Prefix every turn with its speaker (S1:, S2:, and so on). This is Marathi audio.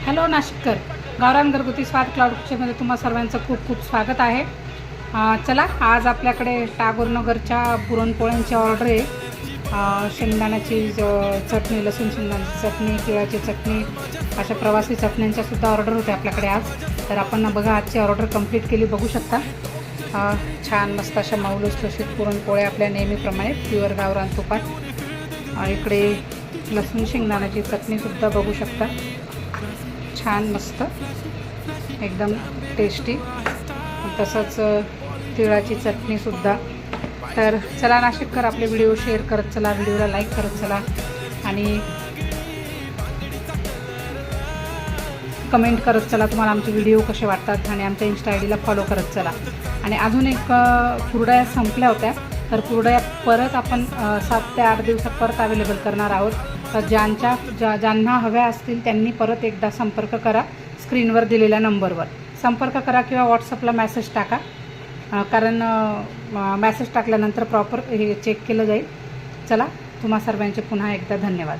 S1: हॅलो नाशिककर, गावरान घरगुती स्वाद क्लाउड किचनमध्ये तुम्हा सर्वांचं खूप खूप स्वागत आहे. चला, आज आपल्याकडे टागोरनगरच्या पुरणपोळ्यांची ऑर्डर आहे. शेंगदाण्याची चटणी, लसूण शेंगदाण्याची चटणी, तिळाची चटणी, अशा प्रवासी चटण्यांच्यासुद्धा ऑर्डर होते आपल्याकडे आज. तर आपण बघा आजची ऑर्डर कंप्लीट केली, बघू शकता. छान मस्त अशा मऊलुसलुशीत पुरणपोळ्या आपल्या नेहमीप्रमाणे प्युअर गावरान तुपात. इकडे लसूण शेंगदाण्याची चटणीसुद्धा बघू शकता, छान मस्त एकदम टेस्टी. तसंच तिळाची चटणीसुद्धा. तर चला नाशिककर, आपले व्हिडिओ शेअर करत चला, व्हिडिओला लाईक करत चला आणि कमेंट करत चला तुम्हाला आमचे व्हिडिओ कसे वाटतात, आणि आमच्या इन्स्टा आय डीला फॉलो करत चला. आणि अजून एक कुरडया संपल्या होत्या, तर कुरडया परत आपण 7 ते 8 दिवसात परत अवेलेबल करणार आहोत. तर ज्यांना हव्या असतील त्यांनी परत एकदा संपर्क करा, स्क्रीनवर दिलेल्या नंबरवर संपर्क करा किंवा व्हॉट्सअपला मेसेज टाका, कारण मेसेज टाकल्यानंतर प्रॉपर हे चेक केलं जाईल. चला, तुम्हा सर्वांचे पुन्हा एकदा धन्यवाद.